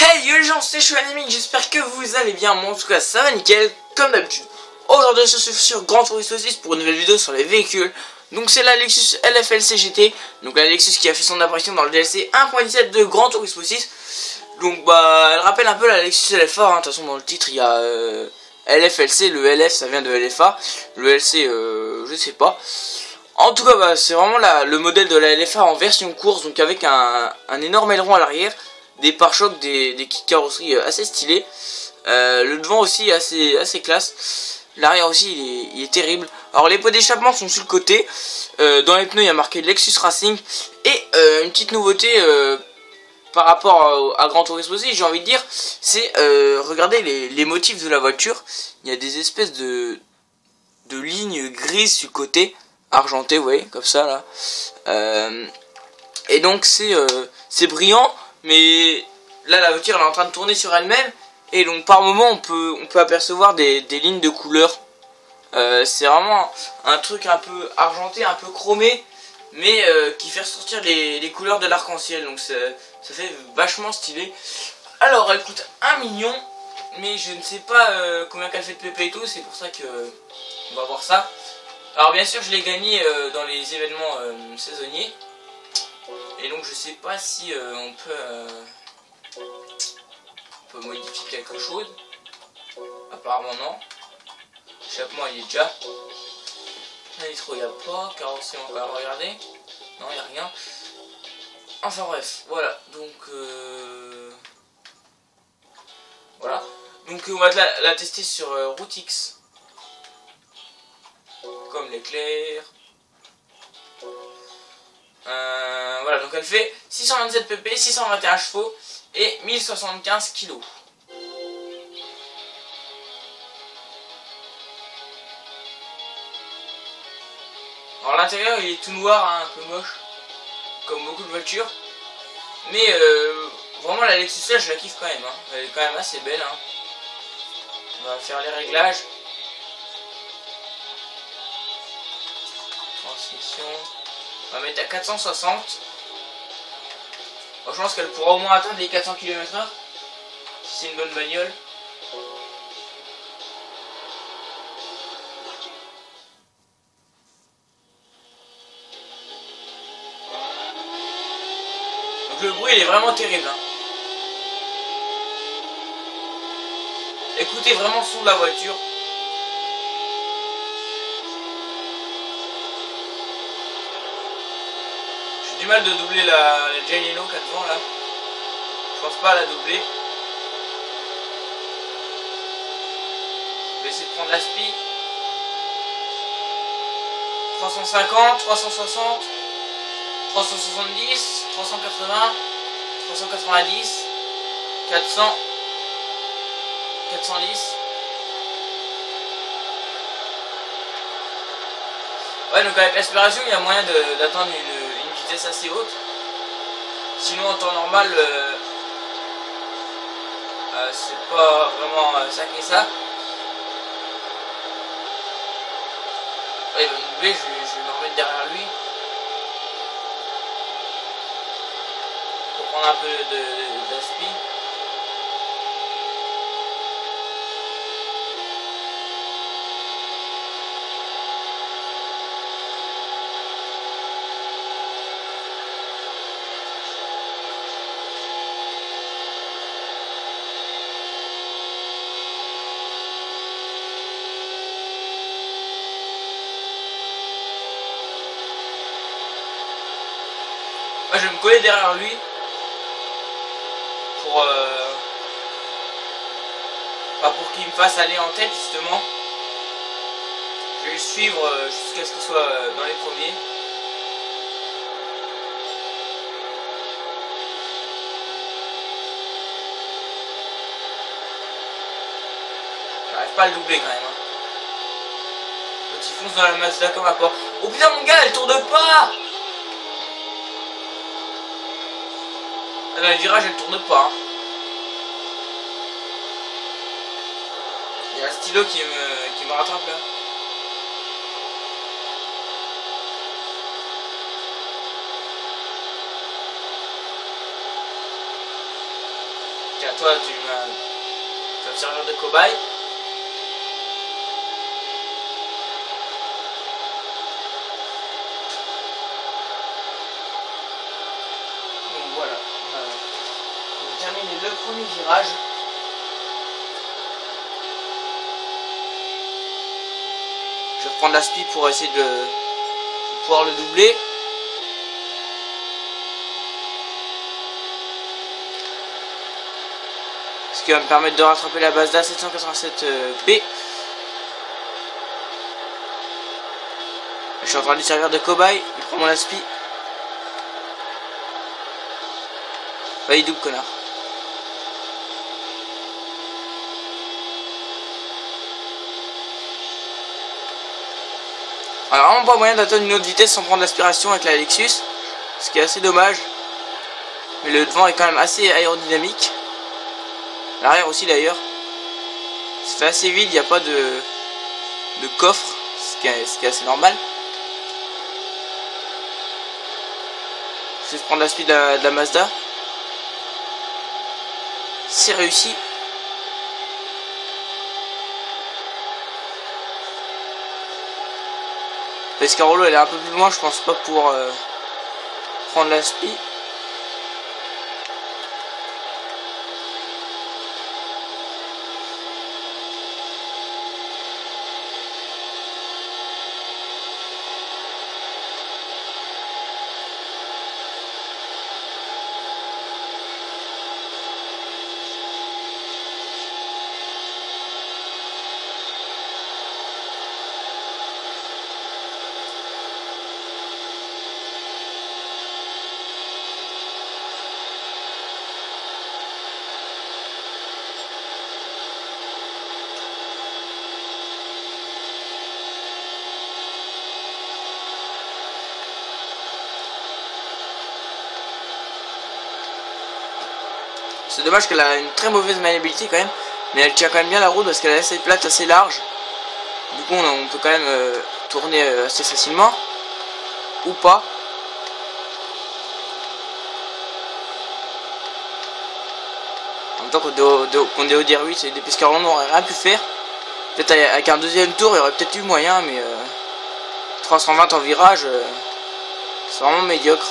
Hey yo les gens, c'est Chouanimique, j'espère que vous allez bien, moi en tout cas ça va nickel, comme d'habitude. Aujourd'hui je suis sur Gran Turismo 6 pour une nouvelle vidéo sur les véhicules. Donc c'est la Lexus LFLC GT, donc la Lexus qui a fait son apparition dans le DLC 1.17 de Gran Turismo 6. Donc bah elle rappelle un peu la Lexus LFA, de toute façon dans le titre il y a LFLC, le LF ça vient de LFA, le LC je sais pas. En tout cas bah, c'est vraiment le modèle de la LFA en version course, donc avec un énorme aileron à l'arrière. Des pare-chocs, des kits carrosserie assez stylés. Le devant aussi assez classe. L'arrière aussi il est terrible. Alors les pots d'échappement sont sur le côté. Dans les pneus il y a marqué Lexus Racing. Et une petite nouveauté par rapport à Gran Turismo aussi, j'ai envie de dire, c'est regardez les motifs de la voiture. Il y a des espèces de lignes grises sur le côté, argentées, vous voyez, comme ça là. Et donc c'est brillant. Mais là la voiture elle est en train de tourner sur elle-même. Et donc par moment on peut apercevoir des lignes de couleur. C'est vraiment un truc un peu argenté, un peu chromé. Mais qui fait ressortir les couleurs de l'arc-en-ciel. Donc ça fait vachement stylé. Alors elle coûte 1 million. Mais je ne sais pas combien qu'elle fait de PP et tout. C'est pour ça que on va voir ça. Alors bien sûr je l'ai gagné dans les événements saisonniers. Et donc je sais pas si on peut modifier quelque chose. Apparemment non. L'échappement il est déjà. Nitro il n'y a pas. Carrosserie on va regarder. Non il n'y a rien. Enfin bref, voilà. Donc voilà. Donc on va la tester sur Route X. Comme l'éclair. Voilà, donc elle fait 627 pp, 621 chevaux et 1075 kg. Alors l'intérieur il est tout noir, hein, un peu moche, comme beaucoup de voitures. Mais vraiment la Lexus là je la kiffe quand même, hein. Elle est quand même assez belle. Hein. On va faire les réglages. Transmission. On va mettre à 460. Je pense qu'elle pourra au moins atteindre les 400 km/h. Si c'est une bonne bagnole. Donc le bruit il est vraiment terrible. Hein. Écoutez vraiment le son de la voiture. Du mal de doubler la Giuliano qui est devant là. Je pense pas à la doubler. Je vais essayer de prendre l'aspi. 350, 360, 370, 380, 390, 400, 410. Ouais, donc avec l'aspiration il y a moyen d'atteindre une vitesse assez haute. Sinon en temps normal c'est pas vraiment ça qui est ça. Ouais, il va me doubler, je vais me remettre derrière lui pour prendre un peu d'aspi. Moi je vais me coller derrière lui pour qu'il me fasse aller en tête justement. Je vais le suivre jusqu'à ce qu'il soit dans les premiers. J'arrive pas à le doubler quand même. Hein. Quand il fonce dans la Mazda comme à quoi. Oh putain mon gars elle tourne pas. Dans les virages elle tourne pas. Hein. Il y a un stylo qui me rattrape là. Tiens, toi, tu vas me servir de cobaye. Donc voilà, on a terminé le premier virage. Je vais reprendre la speed pour essayer de pouvoir le doubler. Ce qui va me permettre de rattraper la Mazda 787B. Je suis en train de lui servir de cobaye. Il prend mon aspi. Bah, il double, connard. Alors, vraiment pas moyen d'atteindre une autre vitesse sans prendre l'aspiration avec la Lexus. Ce qui est assez dommage. Mais le devant est quand même assez aérodynamique. L'arrière aussi d'ailleurs. Ça fait assez vide, il n'y a pas de coffre. Ce qui est assez normal. Je vais prendre la speed de la Mazda. C'est réussi. Pescarolo elle est un peu plus loin, je pense pas pour prendre la speed. C'est dommage qu'elle a une très mauvaise maniabilité quand même, mais elle tient quand même bien la route parce qu'elle a assez plate, assez large. Du coup on peut quand même tourner assez facilement, ou pas. En même temps qu'on est au DR8 et des Pescarolo on n'aurait rien pu faire. Peut-être avec un deuxième tour il y aurait peut-être eu moyen, mais 320 en virage, c'est vraiment médiocre.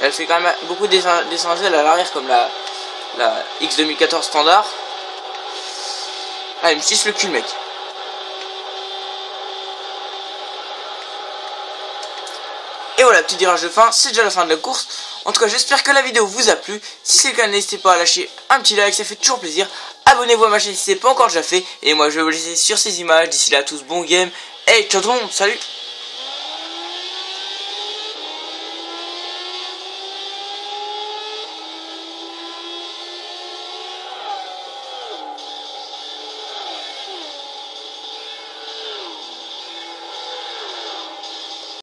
Elle fait quand même beaucoup d'essentiels à l'arrière comme la X 2014 standard. Ah, il me tisse le cul le mec. Et voilà, petit virage de fin, c'est déjà la fin de la course. En tout cas, j'espère que la vidéo vous a plu. Si c'est le cas, n'hésitez pas à lâcher un petit like, ça fait toujours plaisir. Abonnez-vous à ma chaîne si ce n'est pas encore déjà fait. Et moi, je vais vous laisser sur ces images. D'ici là, tous bon game. Et ciao tout le monde, salut!